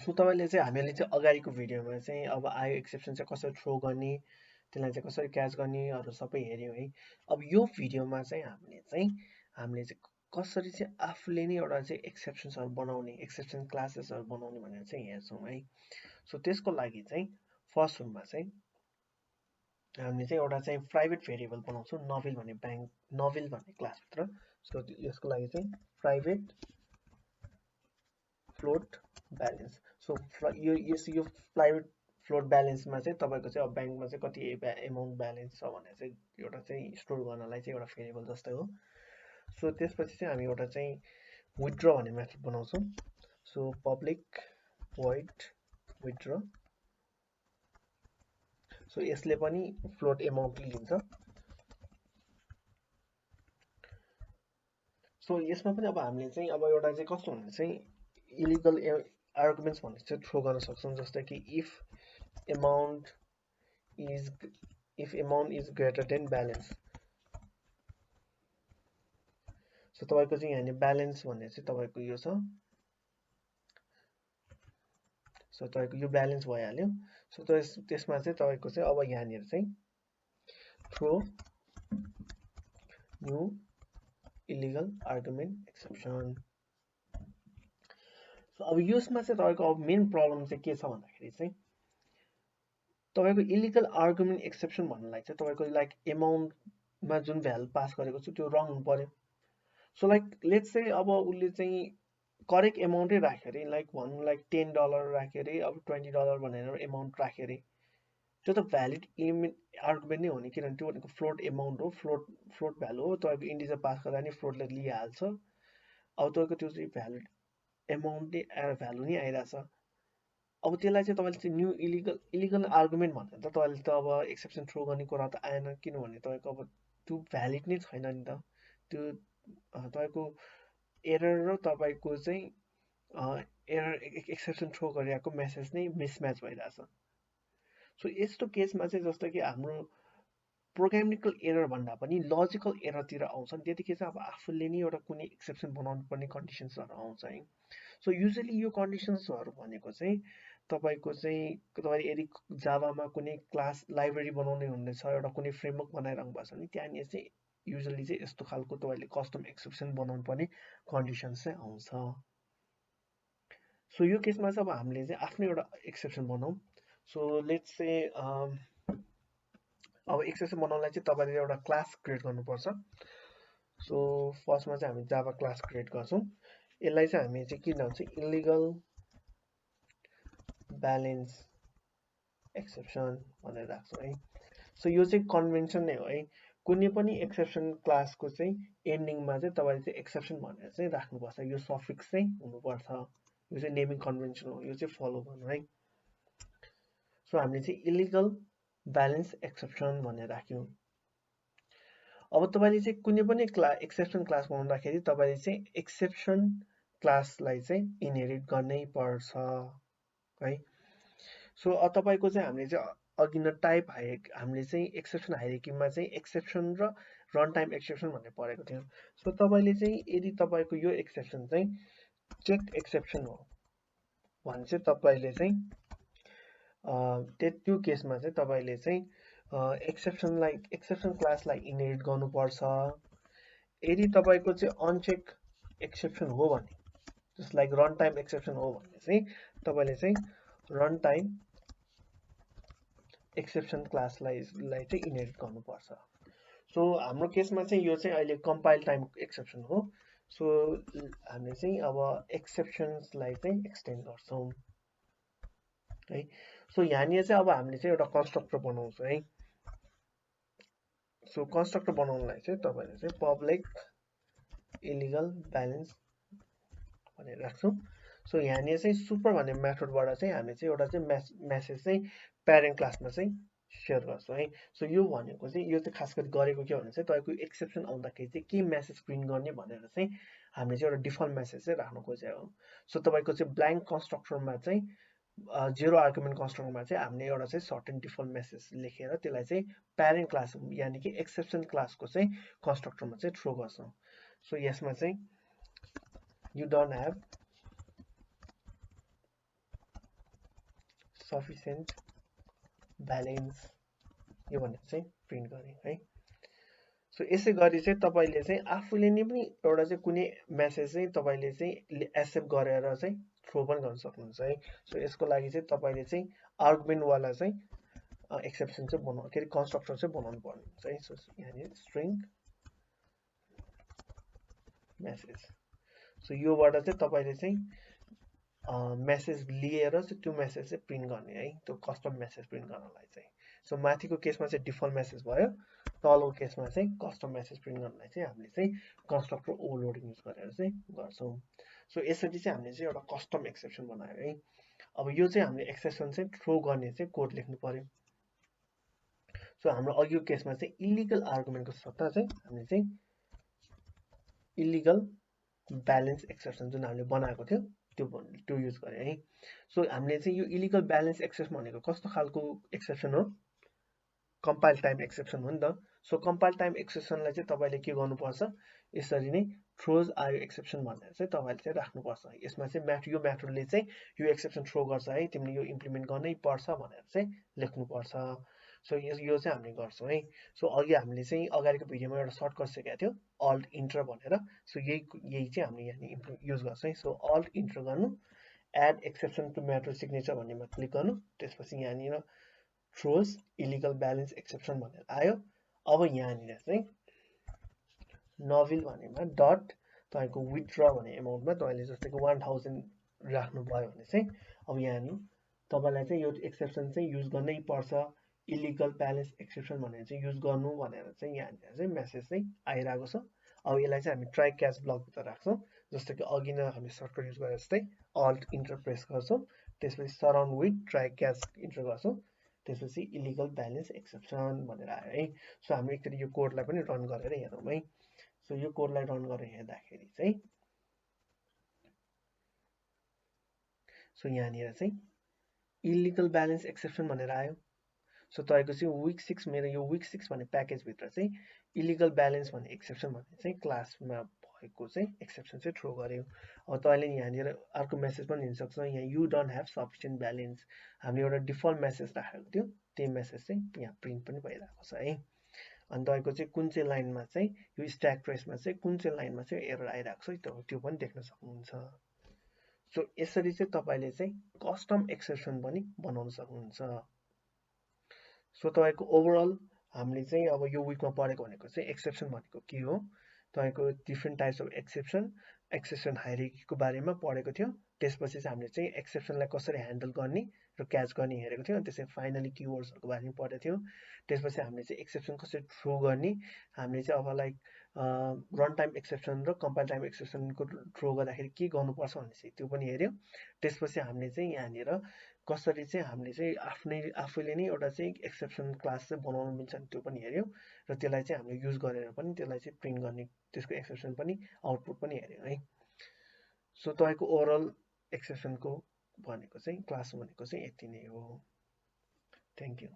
So तपाईले चाहिँ हामीले चाहिँ अगाडिको भिडियोमा चाहिँ अब आयो एक्सेप्सन चाहिँ कसरी थ्रो गर्ने, त्यसलाई चाहिँ कसरी क्याच गर्नेहरू सबै हेऱ्यौँ है। अब यो भिडियोमा चाहिँ हामीले चाहिँ कसरी चाहिँ आफूले नै एउटा चाहिँ एक्सेप्सन्सहरू बनाउने, एक्सेप्सन क्लासेसहरू बनाउने भनेर चाहिँ हेर्छौँ है। सो त्यसको लागि चाहिँ फर्स्ट सुरुमा चाहिँ हामीले चाहिँ एउटा चाहिँ प्राइभेट भेरिएबल बनाउँछौँ नोभेल भन्ने क्लासभित्र। सो यसको लागि चाहिँ प्राइभेट फ्लोट ब्यालेन्स। सो यो प्राइभेट फ्लोट ब्यालेन्समा चाहिँ तपाईँको चाहिँ अब ब्याङ्कमा चाहिँ कति एमाउन्ट ब्यालेन्स छ भनेर चाहिँ एउटा चाहिँ स्टोर गर्नलाई चाहिँ एउटा भेरिएबल जस्तै हो। सो त्यसपछि चाहिँ हामी एउटा चाहिँ विथड्र भन्ने मेथड बनाउँछौँ। So public void withdraw. So यसले पनि फ्लोट एमाउन्ट लिन्छ। सो यसमा पनि अब हामीले चाहिँ अब एउटा चाहिँ कस्तो हुन्छ चाहिँ इलिगल आर्गुमेन्ट्स भन्ने चाहिँ थ्रो गर्न सक्छौँ। जस्तै कि if amount is greater than balance. So तपाईँको चाहिँ यहाँनिर ब्यालेन्स भन्ने चाहिँ तपाईँको यो छ। सो तपाईँको यो ब्यालेन्स भइहाल्यो। सो त्यसमा चाहिँ तपाईँको चाहिँ अब यहाँनिर चाहिँ throw new illegal argument exception. So अब यसमा चाहिँ तपाईँको अब मेन प्रब्लम चाहिँ के छ भन्दाखेरि चाहिँ तपाईँको इलिगल आर्गुमेन्ट एक्सेप्सन भन्नलाई चाहिँ तपाईँको लाइक एमाउन्टमा जुन भ्यालु पास गरेको छु त्यो रङ हुनु पर्यो। सो लाइक लेट्स चाहिँ अब उसले चाहिँ करेक्ट एमाउन्टै राख्यो अरे, लाइक भनौँ लाइक $10 राख्यो अरे, अब $20 भनेर एमाउन्ट राख्यो अरे, त्यो त भ्यालिड आर्गुमेन्ट नै हो नि, किनभने त्यो भनेको फ्लोट एमाउन्ट हो, फ्लोट भ्यालु हो। तपाईँको इन्टिजर पास गर्दा नि फ्लोटले लिइहाल्छ। अब तपाईँको त्यो चाहिँ भ्यालिड एमाउन्ट नै भ्यालु नै आइरहेछ। अब त्यसलाई चाहिँ तपाईँले चाहिँ न्यू इलिगल आर्गुमेन्ट भनेर त तपाईँले त अब एक्सेप्सन थ्रो गर्ने कुरा त आएन, किनभने तपाईँको अब त्यो भ्यालिड नै छैन नि त। त्यो तपाईँको एरर र तपाईँको चाहिँ एरर एक्सेप्सन थ्रो गरिरहेको मेसेज नै मिसम्याच भइरहेछ। सो यस्तो केसमा चाहिँ जस्तो कि हाम्रो प्रोग्रामिकल एरर भन्दा पनि लजिकल एररतिर आउँछ नि, त्यतिखेर चाहिँ अब आफूले नै एउटा कुनै एक्सेप्सन बनाउनु पर्ने कन्डिसन्सहरू आउँछ है। सो युजली यो कन्डिसन्सहरू भनेको चाहिँ तपाईँको चाहिँ तपाईँले यदि जावामा कुनै क्लास लाइब्रेरी बनाउने हुँदैछ, एउटा कुनै फ्रेमवर्क बनाइरहनु भएको छ भने त्यहाँनिर चाहिँ युजली चाहिँ यस्तो खालको तपाईँले कस्टम एक्सेप्सन बनाउनु पर्ने कन्डिसन्स चाहिँ आउँछ। सो यो केसमा चाहिँ अब हामीले चाहिँ आफ्नो एउटा एक्सेप्सन बनाऊँ। सो लेट्स से अब एक्सेप्सन बनाउनलाई चाहिँ तपाईँले एउटा क्लास क्रिएट गर्नुपर्छ। सो फर्स्टमा चाहिँ हामी जावा क्लास क्रिएट गर्छौँ। यसलाई चाहिँ हामी चाहिँ के नाम चाहिँ इलिगल ब्यालेन्स एक्सेप्सन भनेर राख्छौँ है। सो यो चाहिँ कन्भेन्सन नै हो है। कुनै पनि एक्सेप्सन क्लासको चाहिँ एन्डिङमा चाहिँ तपाईँले चाहिँ एक्सेप्सन भनेर चाहिँ राख्नुपर्छ। यो सफिक्स चाहिँ हुनुपर्छ। यो चाहिँ नेमिङ कन्भेन्सन हो, यो चाहिँ फलो गर्नु है। सो हामीले चाहिँ इलिगल ब्यालेन्स एक्सेप्सन भनेर राख्यौँ। अब तपाईँले चाहिँ कुनै पनि एक्सेप्सन क्लास बनाउँदाखेरि तपाईँले चाहिँ एक्सेप्सन क्लासलाई चाहिँ इनहेरिट गर्नै पर्छ है। सो तपाईँको चाहिँ हामीले चाहिँ अघि न टाइप हामीले चाहिँ एक्सेप्सन हायरार्कीमा चाहिँ एक्सेप्सन र रन टाइम एक्सेप्सन भन्ने पढेको थियौँ। सो तपाईँले चाहिँ यदि तपाईँको यो एक्सेप्सन चाहिँ चेक एक्सेप्सन हो भने चाहिँ तपाईँले चाहिँ त्यो केसमा चाहिँ तपाईँले चाहिँ एक्सेप्सन क्लासलाई इनहेरिट गर्नुपर्छ। यदि तपाईँको चाहिँ अनचेक एक्सेप्सन हो भने, just like run time exception हो भने चाहिँ तपाईँले चाहिँ रन टाइम एक्सेप्सन क्लासलाई चाहिँ इनहेरिट गर्नुपर्छ। सो हाम्रो केसमा चाहिँ यो चाहिँ अहिले कम्पाइल टाइम एक्सेप्सन हो। सो हामीले चाहिँ अब एक्सेप्सन्सलाई चाहिँ एक्सटेन्ड गर्छौँ है। सो यहाँनिर चाहिँ अब हामीले चाहिँ एउटा कन्स्ट्रक्टर बनाउँछौँ है। सो कन्स्ट्रक्टर बनाउनलाई चाहिँ तपाईँले चाहिँ पब्लिक इलिगल ब्यालेन्स भनेर राख्छौँ। सो यहाँनिर चाहिँ सुपर भन्ने मेथडबाट चाहिँ हामी चाहिँ एउटा चाहिँ मेसेज चाहिँ प्यारेन्ट क्लासमा चाहिँ सेयर गर्छौँ है। सो यो भनेको चाहिँ यो चाहिँ खास गरी गरेको के भने चाहिँ तपाईँको एक्सेप्सन आउँदाखेरि चाहिँ के मेसेज प्रिन्ट गर्ने भनेर चाहिँ हामीले चाहिँ एउटा डिफल्ट मेसेज चाहिँ राख्नु खोजेको हो। सो तपाईँको चाहिँ ब्ल्याङ्क कन्स्ट्रक्टरमा चाहिँ जेरो आर्गुमेन्ट कन्स्ट्रक्टरमा चाहिँ हामीले एउटा चाहिँ सर्टेन डिफल्ट मेसेज लेखेर त्यसलाई चाहिँ प्यारेन्ट क्लास यानि कि एक्सेप्सन क्लासको चाहिँ कन्स्ट्रक्टरमा चाहिँ थ्रो गर्छौँ। सो यसमा चाहिँ you don't have sufficient balance यो भनेर चाहिँ प्रिन्ट गर्ने है। सो यसै गरी चाहिँ तपाईँले चाहिँ आफूले नै पनि एउटा चाहिँ कुनै मेसेज चाहिँ तपाईँले चाहिँ एक्सेप्ट गरेर चाहिँ थ्रो पनि गर्न सक्नुहुन्छ है। सो यसको लागि चाहिँ तपाईँले चाहिँ आर्गुमेन्टवाला चाहिँ एक्सेप्सन चाहिँ बनाउनु के अरे कन्स्ट्रक्टर चाहिँ बनाउनु पर्ने हुन्छ है। सो यहाँनिर स्ट्रिङ मेसेज, सो योबाट चाहिँ तपाईँले चाहिँ मेसेज लिएर चाहिँ त्यो मेसेज चाहिँ प्रिन्ट गर्ने है, त्यो कस्टम मेसेज प्रिन्ट गर्नलाई चाहिँ। सो माथिको केसमा चाहिँ डिफल्ट मेसेज भयो, तलको केसमा चाहिँ कस्टम मेसेज प्रिन्ट गर्नलाई चाहिँ हामीले चाहिँ कन्स्ट्रक्टर ओभरलोडिङ युज गरेर चाहिँ गर्छौँ। सो यसरी चाहिँ हामीले चाहिँ एउटा कस्टम एक्सेप्सन बनायो है। अब यो चाहिँ हामीले एक्सेप्सन चाहिँ थ्रो गर्ने चाहिँ कोड लेख्नु पर्यो। सो हाम्रो अघिको केसमा चाहिँ इलिगल आर्गुमेन्टको सट्टा चाहिँ हामीले चाहिँ इलिगल ब्यालेन्स एक्सेप्सन जुन हामीले बनाएको थियो त्यो युज गरे है। सो हामीले चाहिँ यो इलिगल ब्यालेन्स एक्सेप्सन भनेको कस्तो खालको एक्सेप्सन हो, कम्पाइल टाइम एक्सेप्सन हो नि त। सो कम्पाइल टाइम एक्सेप्सनलाई चाहिँ तपाईँले के गर्नुपर्छ, यसरी नै थ्रोज आयो एक्सेप्सन भनेर चाहिँ तपाईँले चाहिँ राख्नुपर्छ। यसमा चाहिँ यो म्याथडले चाहिँ यो एक्सेप्सन थ्रो गर्छ है, तिमीले यो इम्प्लिमेन्ट गर्नै पर्छ भनेर चाहिँ लेख्नुपर्छ। सो यो चाहिँ हामीले गर्छौँ है। सो अघि हामीले चाहिँ अगाडिको भिडियोमा एउटा सर्टकट सिकाएको थियो अल्ट इन्टर भनेर। सो यही चाहिँ हामीले यहाँ युज गर्छौँ है। सो अल्ट इन्टर गर्नु, add exception to method signature भन्नेमा क्लिक गर्नु, त्यसपछि यहाँनिर थ्रोज इलिगल ब्यालेन्स एक्सेप्सन भनेर आयो। अब यहाँनिर चाहिँ नोभिल भनेमा डट तपाईँको विथड्र भन्ने एमाउन्टमा तपाईँले जस्तै कि 1000 राख्नुभयो भने चाहिँ अब यहाँनिर तपाईँलाई चाहिँ यो एक्सेप्सन चाहिँ युज गर्नै पर्छ, इलिगल ब्यालेन्स एक्सेप्सन भनेर चाहिँ युज गर्नु भनेर चाहिँ यहाँनिर चाहिँ मेसेज चाहिँ आइरहेको छ। अब यसलाई चाहिँ हामी ट्राई क्याच ब्लकभित्र राख्छौँ, जस्तो कि अघि नै हामीले सर्टकट युज गरे जस्तै अल्ट इन्टर प्रेस गर्छौँ, त्यसपछि surround with try catch enter गर्छौँ, त्यसपछि इलिगल ब्यालेन्स एक्सेप्सन भनेर आयो है। सो हामी एकचोटि यो कोडलाई पनि रन गरेर हेरौँ है। सो यो कोडलाई रन गरेर हेर्दाखेरि चाहिँ सो यहाँनिर चाहिँ इलिगल ब्यालेन्स एक्सेप्सन भनेर आयो। सो तपाईँको चाहिँ विक 6 मेरो यो विक 6 भन्ने प्याकेजभित्र चाहिँ इलिगल ब्यालेन्स भन्ने एक्सेप्सन भन्ने चाहिँ क्लासमा भएको चाहिँ एक्सेप्सन चाहिँ थ्रो गर्यो। अब तपाईँले यहाँनिर अर्को मेसेज पनि दिन सक्छ, यहाँ you don't have sufficient balance, हामीले एउटा डिफल्ट मेसेज राखेको थियो, त्यही मेसेज चाहिँ यहाँ प्रिन्ट पनि भइरहेको छ है। अनि तपाईँको चाहिँ कुन चाहिँ लाइनमा चाहिँ यो स्ट्याक ट्रेसमा चाहिँ कुन चाहिँ लाइनमा चाहिँ एरर आइरहेको छ त्यो पनि देख्न सक्नुहुन्छ। सो यसरी चाहिँ तपाईँले चाहिँ कस्टम एक्सेप्सन पनि बनाउन सक्नुहुन्छ। सो तपाईँको ओभरअल हामीले चाहिँ अब यो विकमा पढेको भनेको चाहिँ एक्सेप्सन भनेको के हो, तपाईँको डिफ्रेन्ट टाइप्स अफ एक्सेप्सन हायरार्कीको बारेमा पढेको थियो। त्यसपछि चाहिँ हामीले चाहिँ एक्सेप्सनलाई कसरी ह्यान्डल गर्ने र क्याच गर्ने हेरेको थियौँ। त्यसै फाइनली किवर्ड्सहरूको बारेमा पढेको थियौँ। त्यसपछि हामीले चाहिँ एक्सेप्सन कसरी थ्रो गर्ने, हामीले चाहिँ अब लाइक रन टाइम एक्सेप्सन र कम्पाइल टाइम एक्सेप्सनको थ्रो गर्दाखेरि के गर्नुपर्छ भन्ने चाहिँ त्यो पनि हेऱ्यौँ। त्यसपछि हामीले चाहिँ यहाँनिर कसरी चाहिँ हामीले चाहिँ आफैले नै एउटा चाहिँ एक्सेप्सन क्लास चाहिँ बनाउनु मिल्छ त्यो पनि हेऱ्यौँ र त्यसलाई चाहिँ हामीले युज गरेर पनि त्यसलाई चाहिँ प्रिन्ट गर्ने त्यसको एक्सेप्सन पनि आउटपुट पनि हेऱ्यौँ है। सो तपाईँको ओभरअल एक्सेप्सनको भनेको चाहिँ क्लास भनेको चाहिँ यति नै हो। Thank you.